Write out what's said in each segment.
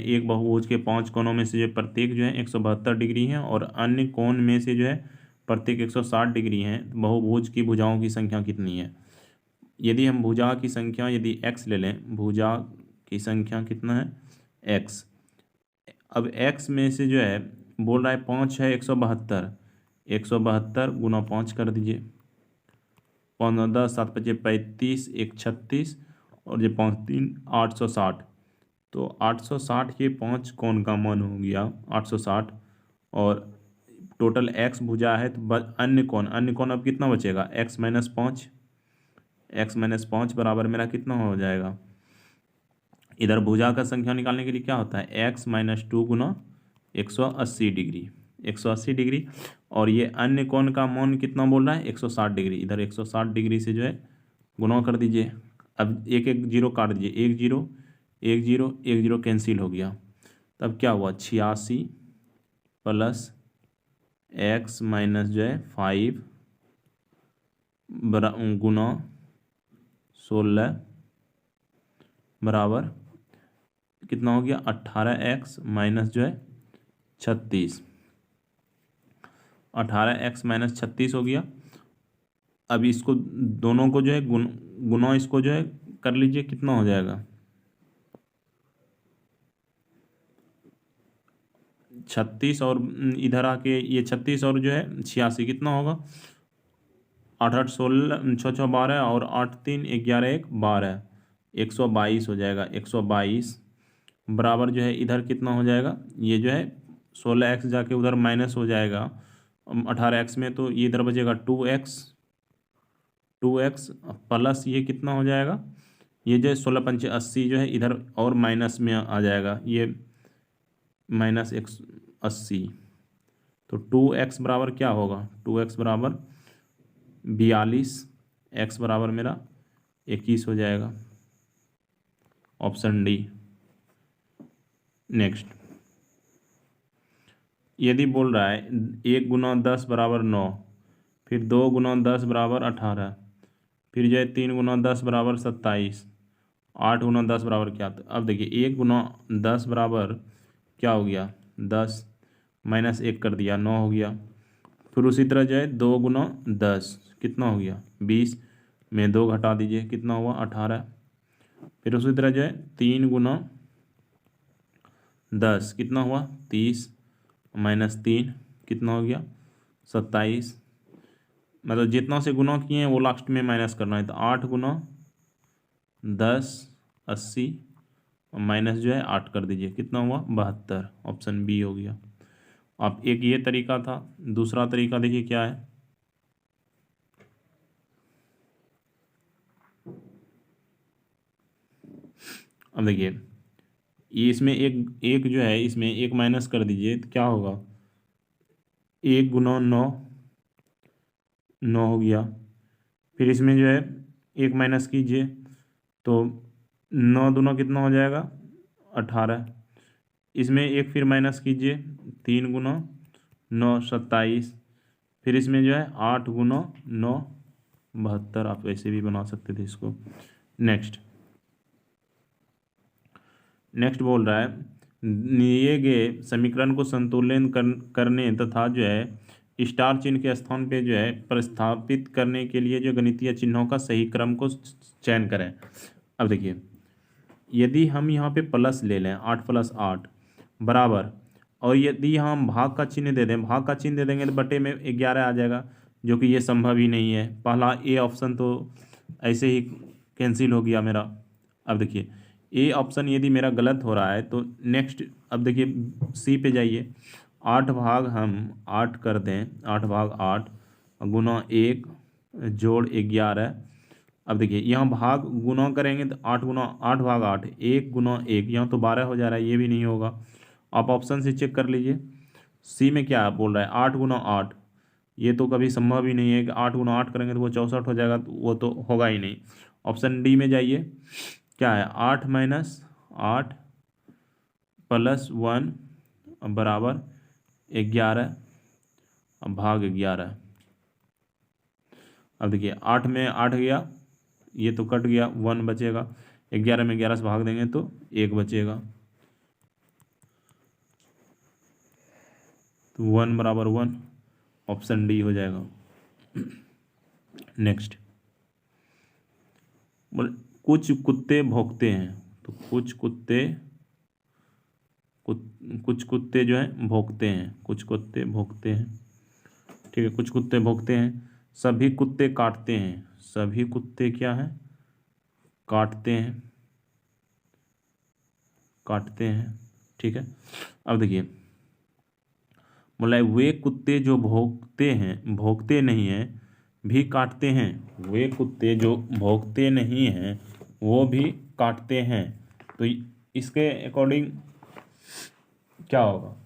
एक बहुभुज के 5 कोनों में से जो प्रत्येक जो है 172 डिग्री है और अन्य कोण में से जो है प्रत्येक 160 डिग्री है। बहुभुज की भुजाओं की संख्या कितनी है? यदि हम भुजा की संख्या यदि x ले लें, भुजा की संख्या कितना है x। अब x में से जो है बोल रहा है 5 है 172, 172 गुना 5 कर दीजिए, 5 10 7 5 35 1 36 और ये 5 3 860। तो 860 के 5 कोण का मान हो गया 860 और टोटल x भुजा है तो अन्य कोण अब कितना बचेगा x माइनस 5, x माइनस 5 बराबर मेरा कितना हो जाएगा? इधर भुजा का संख्या निकालने के लिए क्या होता है x माइनस 2 गुना 180 डिग्री, 180 डिग्री और ये अन्य कोण का मान कितना बोल रहा है 160 डिग्री। इधर 160 डिग्री से जो है गुना कर दीजिए। अब एक एक जीरो काट दीजिए, एक जीरो एक जीरो एक जीरो कैंसिल हो गया। तब क्या हुआ 86 प्लस x माइनस जो है 5 गुना 16 बराबर कितना हो गया 18x माइनस जो है 36, 18x माइनस 36 हो गया। अब इसको दोनों को जो है गुना इसको जो है कर लीजिए, कितना हो जाएगा 36 और इधर आके ये 36 और जो है 86 कितना होगा 8 8 16 6 6 12 और 8 3 11 1 12, 122 हो जाएगा। 122 बराबर जो है इधर कितना हो जाएगा, ये जो है 16x जाके उधर माइनस हो जाएगा 18x में, तो ये इधर बचेगा 2x, 2x प्लस ये कितना हो जाएगा, ये जो है 16 पंचे 80 जो है इधर और माइनस में आ जाएगा, ये माइनस 180। तो 2x बराबर क्या होगा 2x बराबर 42, x बराबर मेरा 21 हो जाएगा, ऑप्शन डी। नेक्स्ट, यदि बोल रहा है 1 गुना 10 बराबर 9, फिर 2 गुना 10 बराबर 18, फिर जो है 3 गुना 10 बराबर 27, 8 गुना 10 बराबर क्या? तो अब देखिए 1 गुना 10 बराबर क्या हो गया 10 माइनस 1 कर दिया 9 हो गया। फिर उसी तरह जो है 2 गुना 10 कितना हो गया 20 में 2 घटा दीजिए कितना हुआ 18। फिर उसी तरह जो है 3 गुना 10 कितना हुआ 30 माइनस 3 कितना हो गया 27। मतलब जितना से गुना किए हैं वो लास्ट में माइनस करना है। तो 8 गुना 10 80 माइनस जो है 8 कर दीजिए कितना हुआ 72, ऑप्शन बी हो गया। अब एक ये तरीका था, दूसरा तरीका देखिए क्या है। अब देखिए ये इसमें एक एक जो है इसमें एक माइनस कर दीजिए तो क्या होगा 1 गुना 9, 9 हो गया। फिर इसमें जो है एक माइनस कीजिए तो 9 दूना कितना हो जाएगा 18। इसमें एक फिर माइनस कीजिए 3 गुना 9 27। फिर इसमें जो है 8 गुना 9 72, आप ऐसे भी बना सकते थे इसको। नेक्स्ट बोल रहा है दिए गए समीकरण को संतुलित करने तथा जो है स्टार चिन्ह के स्थान पे जो है प्रतिस्थापित करने के लिए जो गणितीय चिन्हों का सही क्रम को चयन करें। अब देखिए यदि हम यहाँ पे प्लस ले लें 8 + 8 बराबर, और यदि हम भाग का चिन्ह दे दें, भाग का चिन्ह दे देंगे तो बटे में 11 आ जाएगा, जो कि ये संभव ही नहीं है। पहला ए ऑप्शन तो ऐसे ही कैंसिल हो गया मेरा। अब देखिए ए ऑप्शन यदि मेरा गलत हो रहा है तो नेक्स्ट, अब देखिए सी पे जाइए। 8 भाग हम 8 कर दें, 8 भाग 8 गुना 1 जोड़ 11। अब देखिए यहाँ भाग गुना करेंगे तो 8 गुना 8 भाग 8 1 गुना 1, यहाँ तो 12 हो जा रहा है, ये भी नहीं होगा। आप ऑप्शन से चेक कर लीजिए सी में क्या बोल रहा है 8 गुना 8, ये तो कभी संभव ही नहीं है कि 8 गुना 8 करेंगे तो वो 64 हो जाएगा, तो वो तो होगा ही नहीं। ऑप्शन डी में जाइए, क्या है 8 माइनस 8 प्लस 1 बराबर 11 भाग 11। अब देखिए 8 में 8 गया, ये तो कट गया 1 बचेगा, 11 में 11 से भाग देंगे तो 1 बचेगा। तो 1 बराबर 1, ऑप्शन डी हो जाएगा। नेक्स्ट, बोले कुछ कुत्ते भौंकते हैं, तो कुछ कुत्ते जो है भौंकते हैं, कुछ कुत्ते भौंकते हैं, ठीक है, कुछ कुत्ते भौंकते हैं। सभी कुत्ते काटते हैं, सभी कुत्ते क्या हैं, काटते हैं, काटते हैं, ठीक है। अब देखिए, बोला है वे कुत्ते जो भौंकते हैं, भौंकते नहीं हैं, भी काटते हैं, वे कुत्ते जो भौंकते नहीं हैं वो भी काटते हैं। तो इसके अकॉर्डिंग क्या होगा,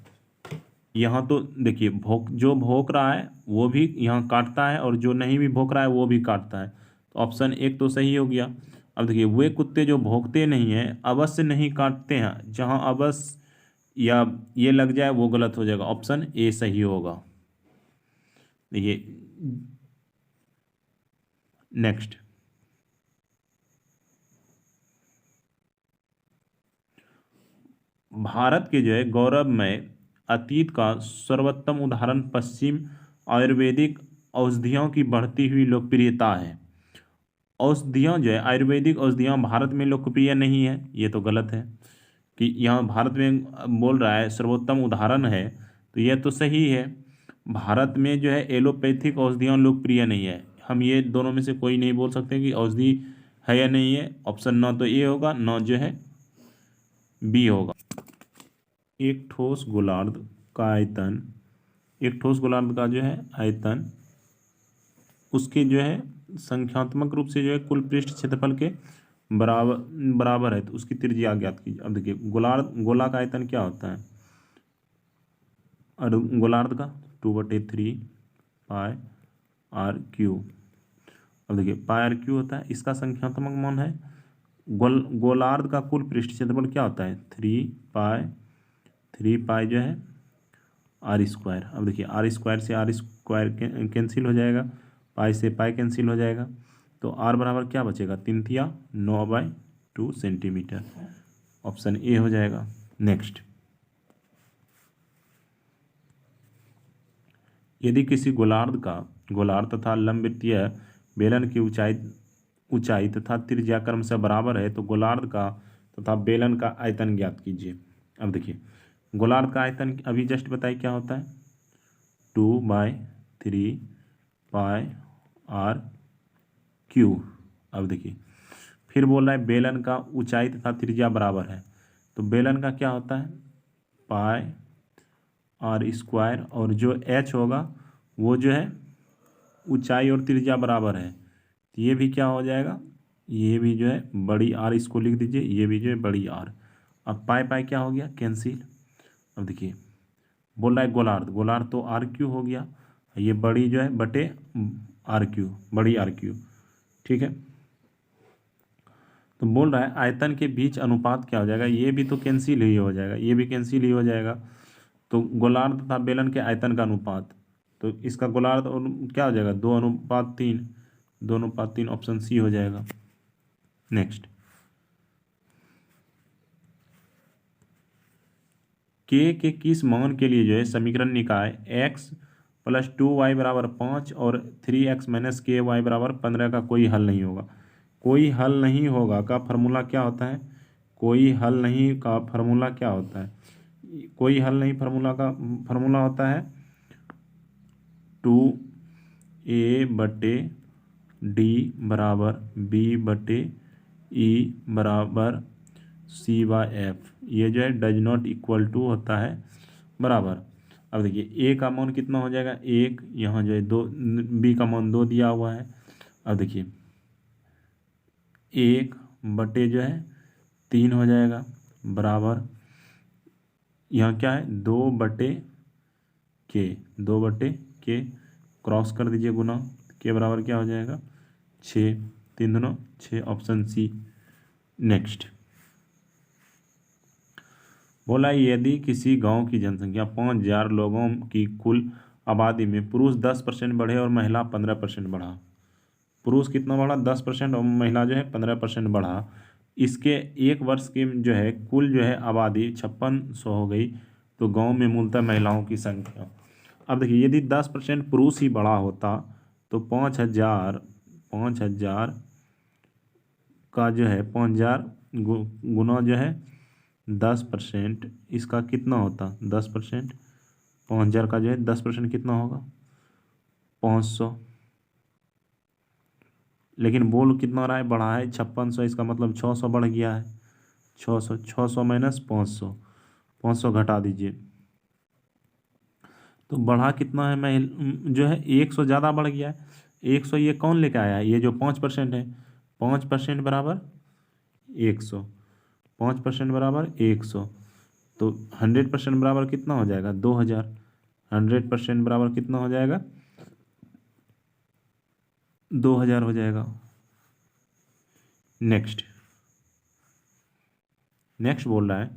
यहाँ तो देखिए जो भौंक रहा है वो भी यहाँ काटता है, और जो नहीं भी भौंक रहा है वो भी काटता है, तो ऑप्शन एक तो सही हो गया। अब देखिए, वे कुत्ते जो भौंकते नहीं हैं अवश्य नहीं काटते हैं, जहाँ अवश्य या ये लग जाए वो गलत हो जाएगा, ऑप्शन ए सही होगा। देखिए नेक्स्ट, भारत के जो है गौरवमय अतीत का सर्वोत्तम उदाहरण पश्चिम आयुर्वेदिक औषधियों की बढ़ती हुई लोकप्रियता है। औषधियाँ जो है, आयुर्वेदिक औषधियाँ भारत में लोकप्रिय नहीं है, ये तो गलत है कि यहाँ भारत में बोल रहा है सर्वोत्तम उदाहरण है, तो यह तो सही है। भारत में जो है एलोपैथिक औषधियाँ लोकप्रिय नहीं है, हम ये दोनों में से कोई नहीं बोल सकते कि औषधि है या नहीं है, ऑप्शन ना तो ए होगा, ना जो है बी होगा। एक ठोस गोलार्ध का आयतन, एक ठोस गोलार्ध का जो है आयतन उसके जो है संख्यात्मक रूप से जो है कुल पृष्ठ क्षेत्रफल के बराबर है, तो उसकी त्रिज्या ज्ञात कीजिए। अब देखिए, गोला का आयतन क्या होता है, और गोलार्ध का 2/3 पाई आर क्यू। अब देखिए, पाई आर क्यू होता है, इसका संख्यात्मक मान है। गोलार्ध का कुल पृष्ठ क्षेत्रफल क्या होता है, 3 पाई जो है आर स्क्वायर। अब देखिए, आर स्क्वायर से आर स्क्वायर कैंसिल हो जाएगा, पाई से पाई कैंसिल हो जाएगा, तो आर बराबर क्या बचेगा, 3 9/2 सेंटीमीटर, ऑप्शन ए हो जाएगा। नेक्स्ट, यदि किसी गोलार्ध तथा लंबवृत्तीय बेलन की ऊंचाई तथा त्रिज्या क्रमशः बराबर है, तो गोलार्ध का तथा बेलन का आयतन ज्ञात कीजिए। अब देखिए, गोलार्ध का आयतन अभी जस्ट बताइए क्या होता है, 2/3 पाई आर क्यू। अब देखिए, फिर बोल रहा है बेलन का ऊंचाई तथा त्रिज्या बराबर है, तो बेलन का क्या होता है, पाई आर स्क्वायर, और जो एच होगा वो जो है ऊंचाई और त्रिज्या बराबर है, तो ये भी क्या हो जाएगा, ये भी जो है बड़ी आर, इसको लिख दीजिए, ये भी जो है बड़ी आर। अब पाई पाई क्या हो गया, कैंसिल। अब देखिए, बोल रहा है गोलार्ध तो आर क्यू हो गया, ये बड़ी जो है बटे आर क्यू, बड़ी आर क्यू, ठीक है। तो बोल रहा है आयतन के बीच अनुपात क्या हो जाएगा, ये भी तो कैंसिल ही हो जाएगा, ये भी कैंसिल ही हो जाएगा, तो गोलार्ध तथा बेलन के आयतन का अनुपात, तो इसका गोलार्ध और क्या हो जाएगा, 2:3, 2:3, ऑप्शन सी हो जाएगा। नेक्स्ट, के किस मान के लिए जो है समीकरण निकाय x + 2y = 5 और 3x - ky = 15 का कोई हल नहीं होगा। कोई हल नहीं होगा का फॉर्मूला क्या होता है, कोई हल नहीं का फॉर्मूला क्या होता है, कोई हल नहीं फार्मूला का फॉर्मूला होता है 2a/d = b/e = c/f, ये जो है डज नॉट इक्वल टू होता है बराबर। अब देखिए, ए का मान कितना हो जाएगा, 1, यहाँ जो है 2, बी का मान 2 दिया हुआ है। अब देखिए, 1/, जो है 3 हो जाएगा बराबर, यहाँ क्या है 2/k, क्रॉस कर दीजिए गुना, के बराबर क्या हो जाएगा 6, 3 दूना 6, ऑप्शन सी। नेक्स्ट, बोला यदि किसी गांव की जनसंख्या 5,000 लोगों की कुल आबादी में पुरुष 10% बढ़े और महिला 15% बढ़ा, पुरुष कितना बढ़ा 10% और महिला जो है 15% बढ़ा, इसके एक वर्ष के जो है कुल जो है आबादी 5600 हो गई, तो गांव में मूलतः महिलाओं की संख्या अब देखिए यदि 10% पुरुष ही बड़ा होता तो 5,000 का जो है 5,000 गुना जो है 10%, इसका कितना होता 10%, 5,000 का जो है 10% कितना होगा 500। लेकिन बोल कितना रहा है, बढ़ा है 5600, इसका मतलब 600 बढ़ गया है। 600 माइनस 500, 500 घटा दीजिए तो बढ़ा कितना है, मैं जो है 100 ज़्यादा बढ़ गया है। 100 ये कौन लेके आया है, ये जो 5% है। 5% बराबर 100, 5% बराबर 100, तो 100% बराबर कितना हो जाएगा 2,000। 100% बराबर कितना हो जाएगा 2,000 हो जाएगा। नेक्स्ट बोल रहा है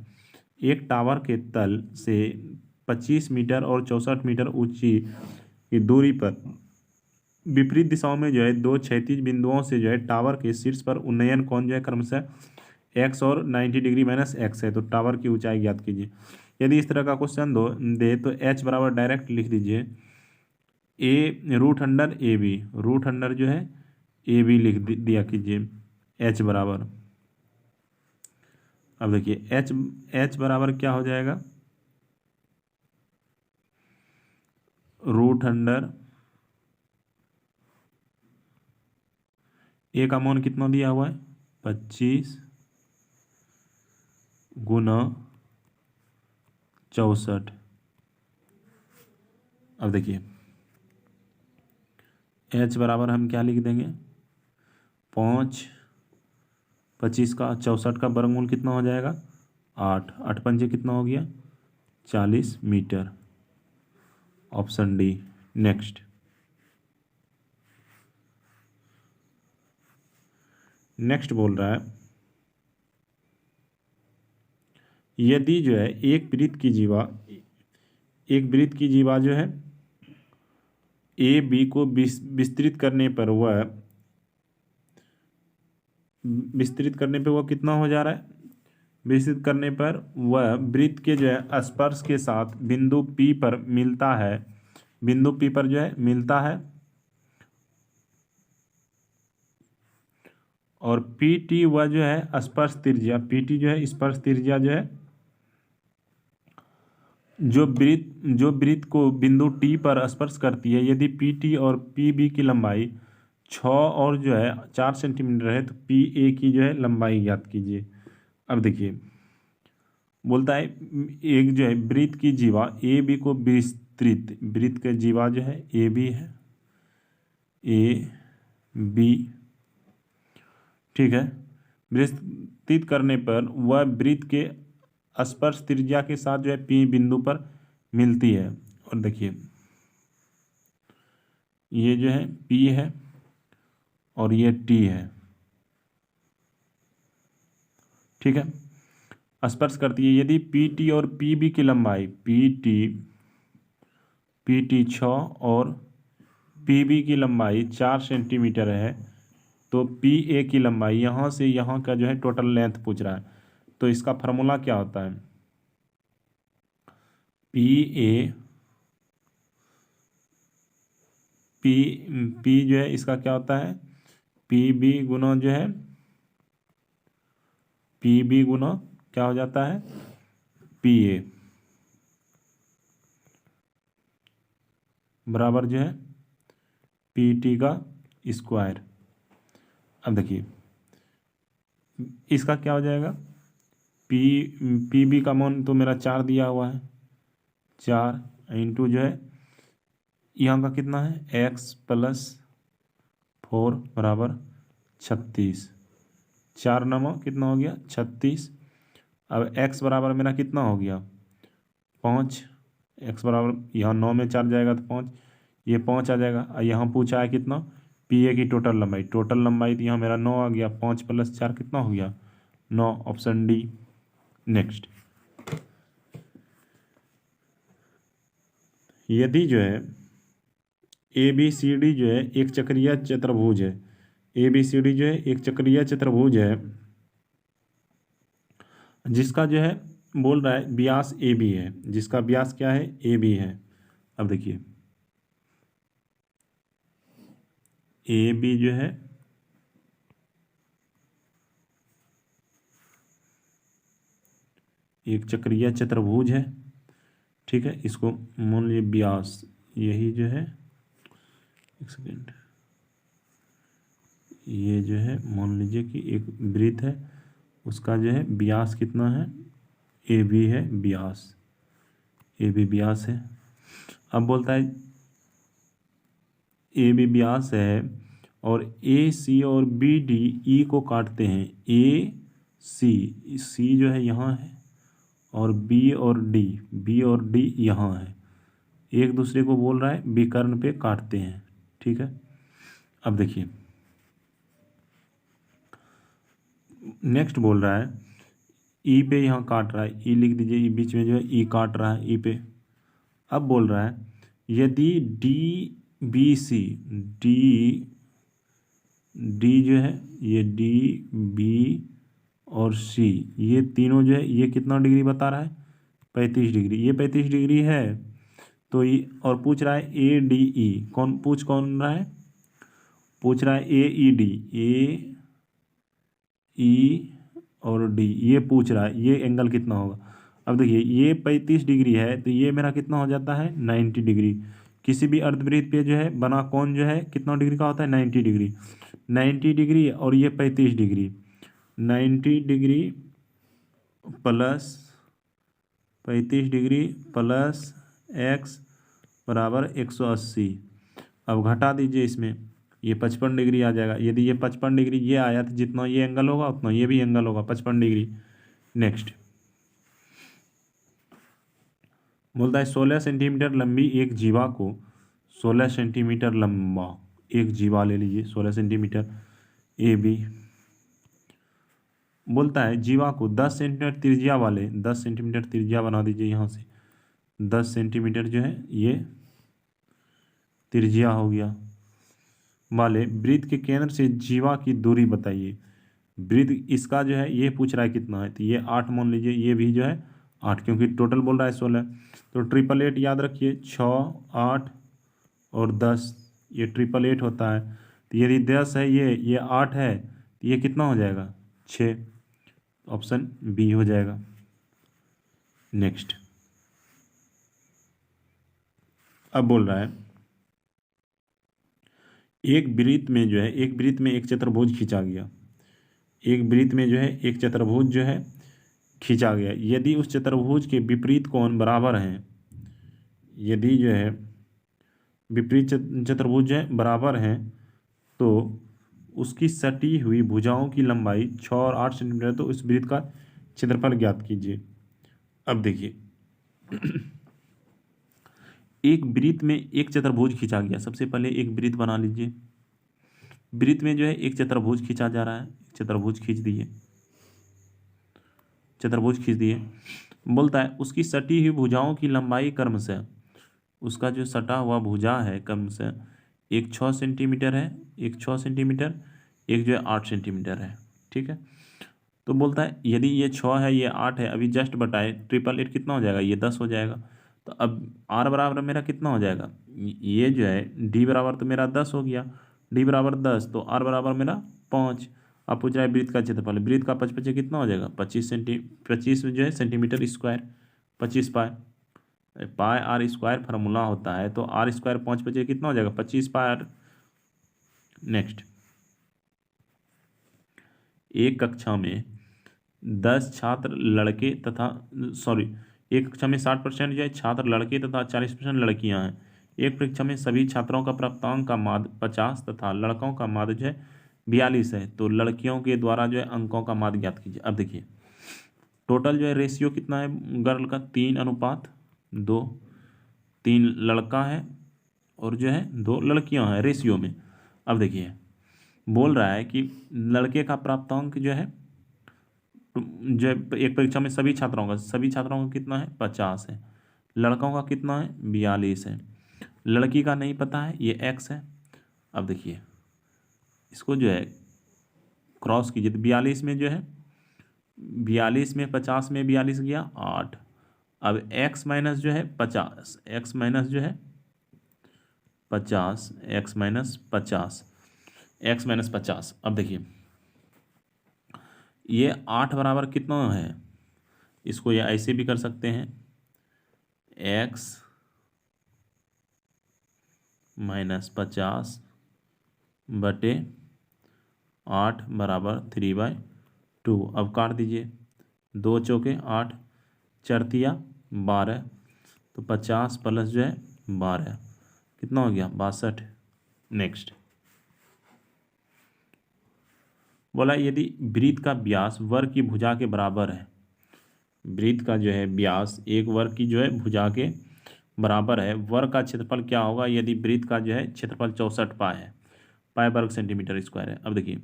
एक टावर के तल से 25 मीटर और 64 मीटर ऊंची की दूरी पर विपरीत दिशाओं में जो है दो क्षैतिज बिंदुओं से जो है टावर के शीर्ष पर उन्नयन कोण जो है क्रमशः एक्स और 90 डिग्री माइनस एक्स है, तो टावर की ऊंचाई ज्ञात कीजिए। यदि इस तरह का क्वेश्चन दे तो एच बराबर डायरेक्ट लिख दीजिए रूट अंडर जो है ए बी लिख दिया कीजिए एच बराबर। अब देखिए एच बराबर क्या हो जाएगा, रूट अंडर ए का मान कितना दिया हुआ है 25 गुना 64। अब देखिए एच बराबर हम क्या लिख देंगे 5, 25 का 64 का वर्गमूल कितना हो जाएगा 8, 8 पंजे कितना हो गया 40 मीटर। Option D. नेक्स्ट बोल रहा है यदि जो है एक वृत्त की जीवा जो है ए बी को विस्तृत करने पर वह कितना हो जा रहा है, विस्तृत करने पर वह वृत्त के जो है स्पर्श के साथ बिंदु P पर मिलता है, बिंदु P पर जो है मिलता है और PT वह जो है स्पर्श त्रिज्या, PT जो है स्पर्श त्रिज्या जो है जो वृत्त को बिंदु T पर स्पर्श करती है। यदि PT और PB की लंबाई 6 और जो है 4 सेंटीमीटर है तो PA की जो है लंबाई ज्ञात कीजिए। अब देखिए बोलता है एक जो है वृत्त की जीवा AB को विस्तृत, वृत्त का जीवा जो है AB है AB, ठीक है। विस्तृत करने पर वह वृत्त के स्पर्श त्रिज्या के साथ जो है P बिंदु पर मिलती है। और देखिए ये जो है P है और ये T है, ठीक है, स्पर्श करती है। यदि PT और PB की लंबाई PT 6 और PB की लंबाई 4 सेंटीमीटर है तो PA की लंबाई यहाँ से यहाँ का जो है टोटल लेंथ पूछ रहा है, तो इसका फार्मूला क्या होता है P जो है इसका क्या होता है PB गुना जो है PB गुना क्या हो जाता है PA बराबर जो है PT का स्क्वायर। अब देखिए इसका क्या हो जाएगा PB का मान तो मेरा 4 दिया हुआ है, 4 इंटू जो है यहाँ का कितना है x + 4 बराबर 36, 4 9 कितना हो गया 36। अब x बराबर मेरा कितना हो गया 5, x बराबर यहाँ 9 में 4 जाएगा तो 5, ये 5 आ जाएगा। और यहाँ पूछा है कितना PA की टोटल लंबाई तो यहाँ मेरा 9 आ गया, 5 + 4 कितना हो गया 9, ऑप्शन डी। नेक्स्ट यदि जो है ABCD जो है एक चक्रीय चतुर्भुज है, ABCD जो है एक चक्रीय चतुर्भुज है जिसका जो है बोल रहा है व्यास AB है, जिसका व्यास क्या है AB है। अब देखिए ए बी जो है एक चक्रीय चतुर्भुज है, ठीक है। इसको मान लीजिए व्यास, यही जो है, एक सेकेंड, ये जो है मान लीजिए कि एक वृत्त है, उसका जो है व्यास कितना है, ए बी है व्यास, ए बी व्यास है। अब बोलता है ए बी व्यास है और ए सी और बी डी ई को काटते हैं, ए सी जो है यहाँ है और बी और डी यहाँ है, एक दूसरे को बोल रहा है विकर्ण पे काटते हैं, ठीक है। अब देखिए नेक्स्ट बोल रहा है ई पे यहाँ काट रहा है, ई लिख दीजिए, ई बीच में जो है ई काट रहा है ई पे। अब बोल रहा है यदि डी बी सी, डी जो है ये डी बी और सी, ये तीनों जो है ये कितना डिग्री बता रहा है, 35 डिग्री, ये 35 डिग्री है। तो ये और पूछ रहा है ए डी ई, कौन रहा है, पूछ रहा है ए ई डी, ए ई और डी, ये पूछ रहा है ये एंगल कितना होगा। अब देखिए ये 35 डिग्री है तो ये मेरा कितना हो जाता है 90 डिग्री। किसी भी अर्धवृत्त पे जो है बना कोण जो है कितना डिग्री का होता है 90 डिग्री, 90 डिग्री और ये 35 degree, 90 degree plus 35 degree plus x बराबर 180। अब घटा दीजिए इसमें, ये 55 डिग्री आ जाएगा। यदि ये 55 डिग्री ये आया तो जितना ये एंगल होगा उतना ये भी एंगल होगा 55 डिग्री। नेक्स्ट बोलता है 16 सेंटीमीटर लंबी एक जीवा को, 16 सेंटीमीटर लंबा एक जीवा ले लीजिए 16 सेंटीमीटर ए बी। बोलता है जीवा को 10 सेंटीमीटर त्रिज्या वाले, 10 सेंटीमीटर त्रिज्या बना दीजिए यहाँ से, 10 सेंटीमीटर जो है ये त्रिज्या हो गया वाले वृत्त के केंद्र से जीवा की दूरी बताइए। वृत्त इसका जो है ये पूछ रहा है कितना है, तो ये 8 मान लीजिए, ये भी जो है 8 क्योंकि टोटल बोल रहा है 16। तो 888 याद रखिए, 6 8 और 10, ये 888 होता है। तो यदि 10 है ये 8 है तो ये कितना हो जाएगा 6, ऑप्शन बी हो जाएगा। नेक्स्ट अब बोल रहा है एक वृत्त में जो है, एक वृत्त में एक चतुर्भुज खींचा गया, एक वृत्त में जो है एक चतुर्भुज जो है खींचा गया। यदि उस चतुर्भुज के विपरीत कोण बराबर हैं, यदि जो है विपरीत चतुर्भुज जो है बराबर हैं तो उसकी सटी हुई भुजाओं की लंबाई 6 और 8 सेंटीमीटर, तो उस वृत्त का क्षेत्रफल ज्ञात कीजिए। अब देखिए एक वृत्त में एक चतुर्भुज खींचा गया, सबसे पहले एक वृत्त बना लीजिए, वृत्त में जो है एक चतुर्भुज खींचा जा रहा है, चतुर्भुज खींच दिए, चतुर्भुज खींच दिए। बोलता है उसकी सटी हुई भुजाओं की लंबाई क्रमशः, उसका जो सटा हुआ भुजा है क्रमशः एक 6 सेंटीमीटर है, एक 6 सेंटीमीटर, एक जो है 8 सेंटीमीटर है, ठीक है। तो बोलता है यदि ये 6 है ये 8 है, अभी जस्ट बटाए 888 कितना हो जाएगा, ये 10 हो जाएगा। तो अब आर बराबर मेरा कितना हो जाएगा, ये जो है डी बराबर तो मेरा 10 हो गया, डी बराबर 10 तो आर बराबर मेरा 5। अब पूछ रहा है वृत्त का क्षेत्रफल, वृत्त का 5 5 कितना हो जाएगा 25 जो है centimetre square, 25 pi r square formula होता है, तो आर स्क्वायर 5 5 कितना हो जाएगा 25 पाई आर। नेक्स्ट एक कक्षा में 10 छात्र लड़के तथा एक कक्षा में 60% जो है छात्र लड़के तथा 40% लड़कियां हैं। एक परीक्षा में सभी छात्रों का प्राप्तांक का माध्य 50 तथा लड़कों का माध्य जो है 42 है, तो लड़कियों के द्वारा जो है अंकों का माध्य ज्ञात कीजिए। अब देखिए टोटल जो है रेशियो कितना है गर्ल का 3:2, 3 लड़का है और जो है 2 लड़कियां हैं रेशियो में। अब देखिए बोल रहा है कि लड़के का प्राप्तांक जो है एक परीक्षा में सभी छात्रों का कितना है 50 है, लड़कों का कितना है 42 है, लड़की का नहीं पता है ये x है। अब देखिए इसको जो है क्रॉस कीजिए तो 42 में जो है 42 में 50 में 42 गया 8। अब x माइनस जो है 50, x माइनस जो है 50 x माइनस 50। अब देखिए ये 8 बराबर कितना है, इसको ये ऐसे भी कर सकते हैं, x माइनस 50 बटे 8 बराबर 3/2। अब काट दीजिए, 2 चौके 8, 4 12, तो 50 प्लस जो है 12 कितना हो गया 62। नेक्स्ट बोला यदि वृत्त का व्यास वर्ग की भुजा के बराबर है, वृत्त का जो है व्यास एक वर्ग की जो है भुजा के बराबर है, वर्ग का क्षेत्रफल क्या होगा यदि वृत्त का जो है क्षेत्रफल 64 पाई है, पाई वर्ग सेंटीमीटर स्क्वायर है। अब देखिए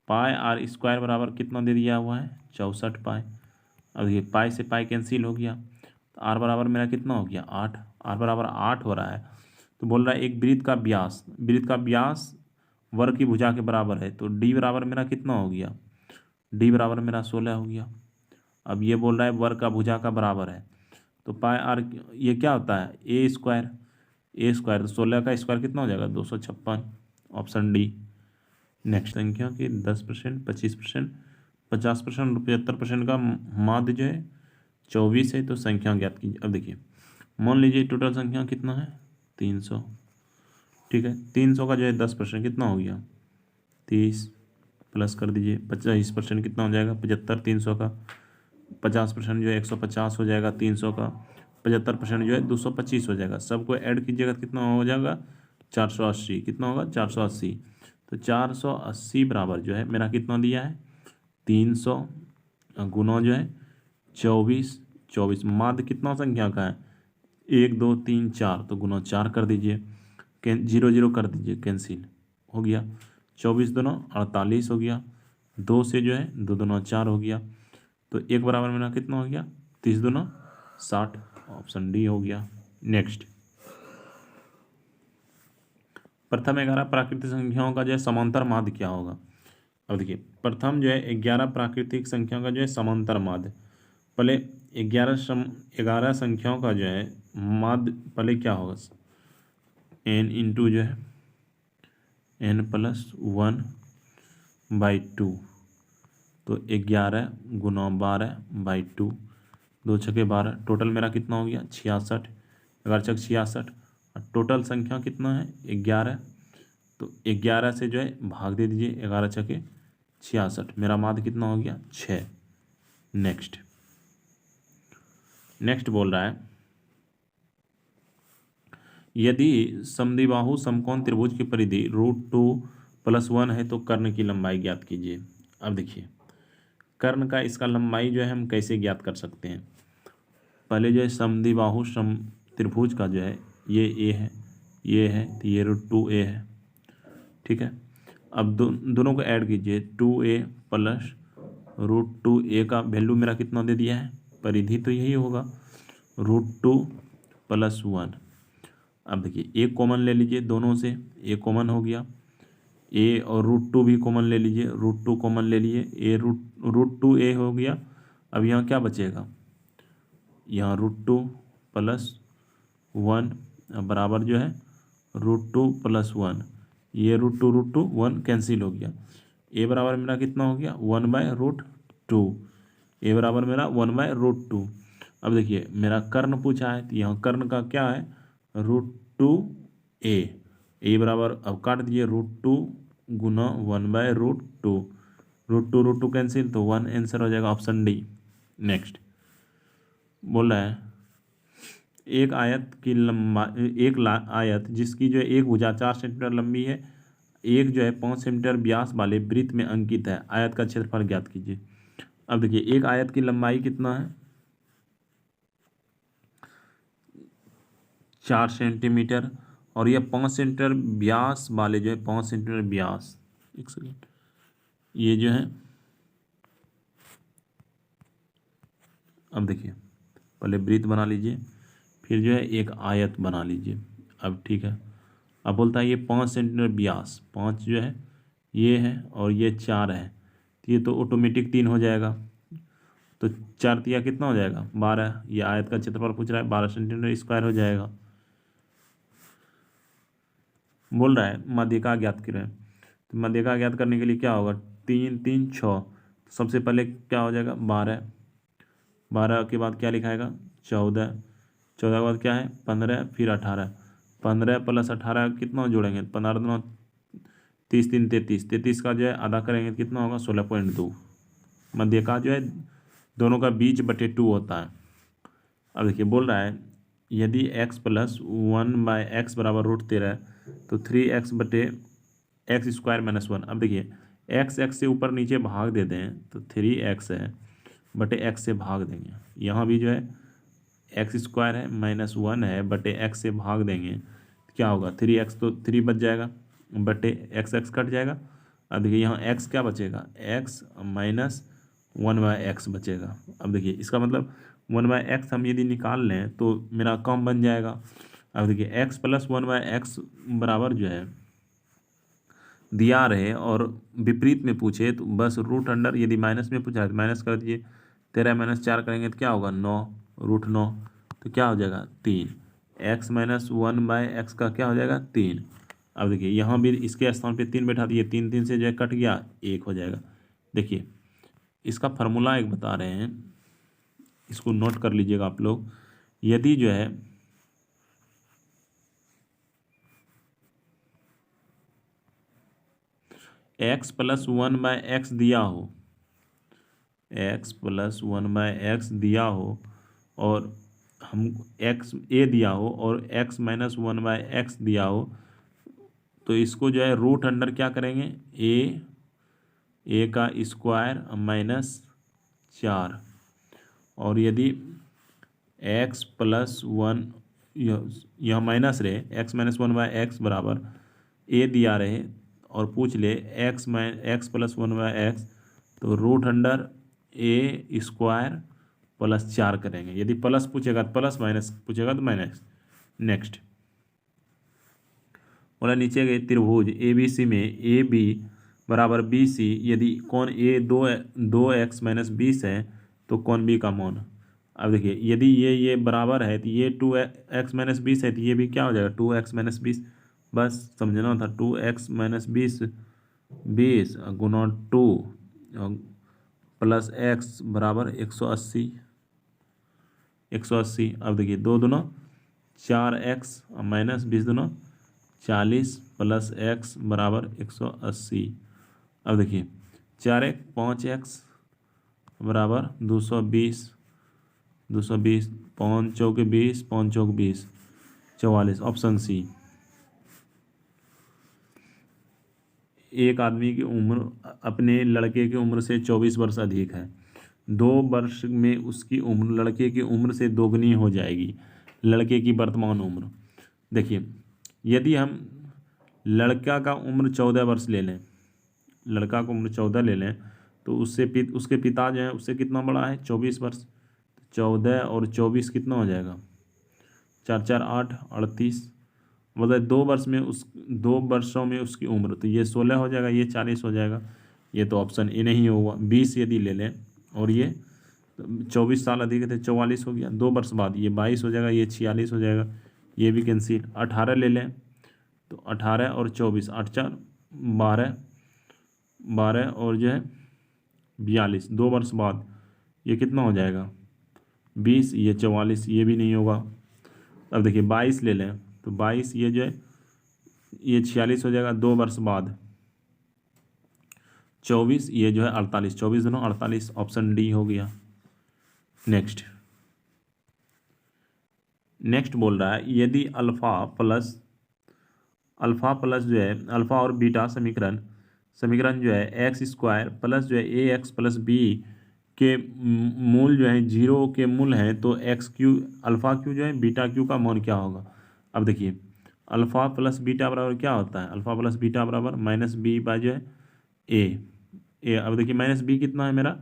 पाई आर स्क्वायर बराबर कितना दे दिया हुआ है 64 पाई। अब देखिए पाई से पाई कैंसिल हो गया, तो आर बराबर मेरा कितना हो गया 8, आर बराबर 8 हो रहा है। तो बोल रहा है एक वृत्त का व्यास वर्ग की भुजा के बराबर है, तो डी बराबर मेरा कितना हो गया, डी बराबर मेरा 16 हो गया। अब ये बोल रहा है वर्ग का भुजा का बराबर है, तो पाई आर ये क्या होता है ए स्क्वायर, तो 16 का स्क्वायर कितना हो जाएगा 256, ऑप्शन डी। नेक्स्ट संख्या के 10%, 25%, 50% और 75% का माध्य जो है 24 है, तो संख्या ज्ञात कीजिए। अब देखिए मान लीजिए टोटल संख्या कितना है 300, ठीक है। 300 का जो है 10% कितना हो गया 30, प्लस कर दीजिए 25% कितना हो जाएगा 75, 300 का 50% जो है 150 हो जाएगा, 300 का 75% जो है 225 हो जाएगा। सबको ऐड कीजिएगा तो कितना हो जाएगा 480, कितना होगा 480। तो 480 बराबर जो है मेरा कितना दिया है 300 गुना जो है 24, माध्य कितना संख्या का है 1 2 3 4, तो गुना 4 कर दीजिए, 0 0 कर दीजिए, कैंसिल हो गया, 24 दूना 48 हो गया, 2 से जो है 2 दूना 4 हो गया, तो 1 बराबर मेरा कितना हो गया 30 दूना 60, ऑप्शन डी हो गया। नेक्स्ट प्रथम 11 प्राकृतिक संख्याओं का जो है समांतर माध्य क्या होगा। अब देखिए प्रथम जो है 11 प्राकृतिक संख्याओं का जो है समांतर माध्य, पहले 11 संख्याओं का जो है माध्य पहले क्या होगा n इंटू जो है n+1/2, तो 11 गुना 12/2, 2 छके 12, टोटल मेरा कितना हो गया 66, 11 छक 66, और टोटल संख्या कितना है 11, तो 11 से जो है भाग दे दीजिए, 11 छके 66, मेरा माध्य कितना हो गया 6। नेक्स्ट बोल रहा है यदि समद्विबाहु समकोण त्रिभुज की परिधि √2+1 है तो कर्ण की लंबाई ज्ञात कीजिए। अब देखिए कर्ण का इसका लंबाई जो है हम कैसे ज्ञात कर सकते हैं, पहले जो है समद्विबाहु सम त्रिभुज का जो है ये ए है, ये है, तो ये √2a है, ठीक है। अब दोनों को ऐड कीजिए, 2a प्लस √2a का वैल्यू मेरा कितना दे दिया है, परिधि तो यही होगा √2+1। अब देखिए एक कॉमन ले लीजिए, दोनों से एक कॉमन हो गया, a और √2 भी कॉमन ले लीजिए, √2 कॉमन ले लिए, a √2a हो गया। अब यहाँ क्या बचेगा, यहाँ √2+1 बराबर जो है √2+1, ये √2 1 कैंसिल हो गया, a बराबर मेरा कितना हो गया 1/√2, a बराबर मेरा 1/√2। अब देखिए मेरा कर्ण पूछा है, तो यहाँ कर्ण का क्या है √2a, a बराबर अब काट दीजिए √2 गुना 1/√2, √2 कैंसिल, तो 1 आंसर हो जाएगा, ऑप्शन डी। नेक्स्ट बोल रहा है एक आयत की आयत जिसकी जो है एक भुजा 4 सेंटीमीटर लंबी है, एक जो है 5 सेंटीमीटर व्यास वाले वृत्त में अंकित है, आयत का क्षेत्रफल ज्ञात कीजिए। अब देखिए एक आयत की लंबाई कितना है 4 सेंटीमीटर, और ये 5 सेंटीमीटर व्यास वाले जो है 5 सेंटीमीटर व्यास, एक सेकेंड, ये जो है अब देखिए पहले वृत्त बना लीजिए, फिर जो है एक आयत बना लीजिए। अब ठीक है, अब बोलता है ये 5 सेंटीमीटर व्यास, 5 जो है ये है और ये 4 है, तो ये तो ऑटोमेटिक 3 हो जाएगा, तो 4 तिया कितना हो जाएगा 12, ये आयत का क्षेत्रफल पूछ रहा है 12 सेंटीमीटर स्क्वायर हो जाएगा। बोल रहा है माध्यिका ज्ञात करें। तो माध्यिका ज्ञात करने के लिए क्या होगा, 3 3 6, सबसे पहले क्या हो जाएगा 12, 12 के बाद क्या लिखाएगा 14, 14 के बाद क्या है 15, फिर 18, 15 प्लस 18 कितना जोड़ेंगे 15 दूना 30, 3 33, 33 का जो है आधा करेंगे कितना होगा 16.2। मध्य का जो है दोनों का बीच बटे 2 होता है। अब देखिए बोल रहा है यदि x प्लस 1/x बराबर √13 तो 3x बटे एक्स स्क्वायर माइनस 1। अब देखिए x से ऊपर नीचे भाग देते हैं तो 3x है बटे x से भाग देंगे, यहाँ भी जो है एक्स स्क्वायर है माइनस 1 है बटे x से भाग देंगे तो क्या होगा 3x, तो 3 बच जाएगा बटे x कट जाएगा। अब देखिए यहाँ x क्या बचेगा, x माइनस 1/x बचेगा। अब देखिए इसका मतलब 1/x हम यदि निकाल लें तो मेरा कम बन जाएगा। अब देखिए x प्लस 1/x बराबर जो है दिया रहे और विपरीत में पूछे तो बस रूट अंडर, यदि माइनस में पूछा है तो माइनस कर दीजिए, 13 माइनस 4 करेंगे तो क्या होगा 9, √9, तो क्या हो जाएगा 3, x माइनस 1/x का क्या हो जाएगा 3। अब देखिए यहाँ भी इसके स्थान पे 3 बैठा दिए, 3 3 से जो है कट गया 1 हो जाएगा। देखिए इसका फार्मूला एक बता रहे हैं, इसको नोट कर लीजिएगा आप लोग। यदि जो है x प्लस 1/x दिया हो, x प्लस 1/x दिया हो और हम x a दिया हो और x माइनस 1/x दिया हो तो इसको जो है रूट अंडर क्या करेंगे a का स्क्वायर माइनस 4, और यदि x प्लस 1 यह माइनस रहे, x माइनस 1/x बराबर a दिया रहे और पूछ ले x प्लस 1/x तो root under a square plus 4 करेंगे। यदि प्लस पूछेगा तो प्लस, माइनस पूछेगा तो माइनस। नेक्स्ट बोला नीचे गए त्रिभुज ए बी सी में ए बी बराबर बी सी, यदि कौन ए 2x माइनस 20 है तो कौन बी का मान। अब देखिए यदि ये बराबर है तो ये 2x माइनस 20 है तो ये भी क्या हो जाएगा 2x माइनस 20, बस समझना था 2x माइनस 20 गुना 2 प्लस x बराबर 180। अब देखिए 2 दूना 4x माइनस 20 दूना 40 प्लस x बराबर 180। अब देखिए 4x 5x बराबर 220, 5 चौके 20, 5 चौक 20, 44, ऑप्शन सी। एक आदमी की उम्र अपने लड़के की उम्र से 24 वर्ष अधिक है, 2 वर्ष में उसकी उम्र लड़के की उम्र से दोगुनी हो जाएगी। लड़के की वर्तमान उम्र, देखिए यदि हम लड़का का उम्र 14 वर्ष ले लें, लड़का का उम्र 14 ले लें तो उसके पिता जो है उससे कितना बड़ा है 24 वर्ष, 14 और 24 कितना हो जाएगा 4 4 8 38, मतलब 2 वर्षों में उसकी उम्र, तो ये 16 हो जाएगा, ये 40 हो जाएगा। ये तो ऑप्शन ए नहीं होगा। 20 यदि ले लें और ये 24 साल अधिक थे 44 हो गया, 2 वर्ष बाद ये 22 हो जाएगा, ये 46 हो जाएगा, ये भी कैंसिल। 18 ले लें तो 18 और 24 8 4 12, 12 और जो है 42, 2 वर्ष बाद ये कितना हो जाएगा 20, ये 44, ये भी नहीं होगा। अब देखिए 22 ले लें तो 22 ये जो है ये 46 हो जाएगा, 2 वर्ष बाद 24 ये जो है 48, 24 दोनों 48, ऑप्शन डी हो गया। नेक्स्ट बोल रहा है यदि अल्फ़ा प्लस जो है अल्फ़ा और बीटा समीकरण जो है एक्स स्क्वायर प्लस जो है ए एक्स प्लस बी के मूल जो है 0 के मूल हैं तो एक्स क्यू अल्फ़ा क्यू जो है बीटा क्यू का मान क्या होगा। अब देखिए अल्फ़ा प्लस बीटा बराबर क्या होता है, अल्फ़ा प्लस बीटा बराबर माइनस बी बाय जो है ए। अब देखिए माइनस बी कितना है मेरा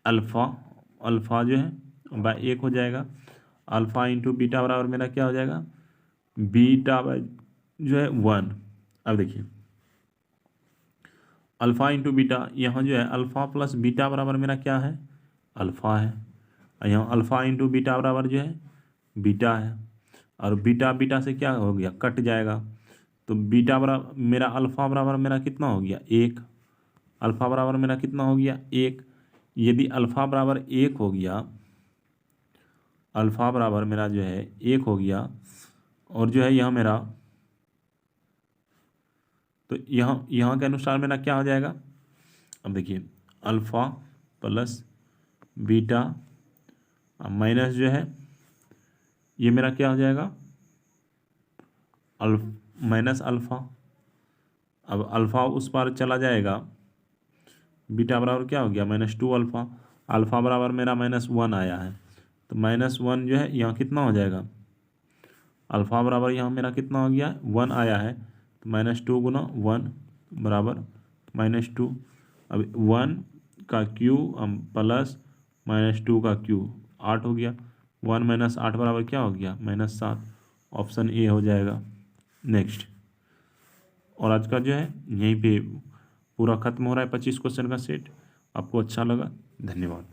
अल्फ़ा जो है बाय 1 हो जाएगा, अल्फ़ा इंटू बीटा बराबर मेरा क्या हो जाएगा बीटा बाय जो है 1। अब देखिए अल्फ़ा इंटू बीटा, यहाँ जो है अल्फ़ा प्लस बीटा बराबर मेरा क्या है अल्फ़ा है, यहाँ अल्फ़ा इंटू बीटा बराबर जो है बीटा है, और बीटा बीटा से क्या हो गया कट जाएगा, तो बीटा बराबर मेरा अल्फ़ा बराबर मेरा कितना हो गया 1, अल्फ़ा बराबर मेरा कितना हो गया 1। यदि अल्फ़ा बराबर 1 हो गया, अल्फ़ा बराबर मेरा जो है 1 हो गया, और जो है यह मेरा, तो यहाँ के अनुसार मेरा क्या हो जाएगा। अब देखिए अल्फ़ा प्लस बीटा माइनस जो है ये मेरा क्या हो जाएगा माइनस अल्फ़ा। अब अल्फ़ा उस पार चला जाएगा, बीटा बराबर क्या हो गया -2 अल्फ़ा। अल्फ़ा बराबर मेरा -1 आया है, तो -1 जो है यहाँ कितना हो जाएगा, अल्फ़ा बराबर यहाँ मेरा कितना हो गया 1 आया है, तो -2 गुना 1 बराबर -2। अब 1 का क्यू प्लस -2 का क्यू 8 हो गया, 1 - 8 बराबर क्या हो गया -7। ऑप्शन ए हो जाएगा। नेक्स्ट, और आज का जो है यहीं पे पूरा खत्म हो रहा है 25 क्वेश्चन का सेट। आपको अच्छा लगा, धन्यवाद।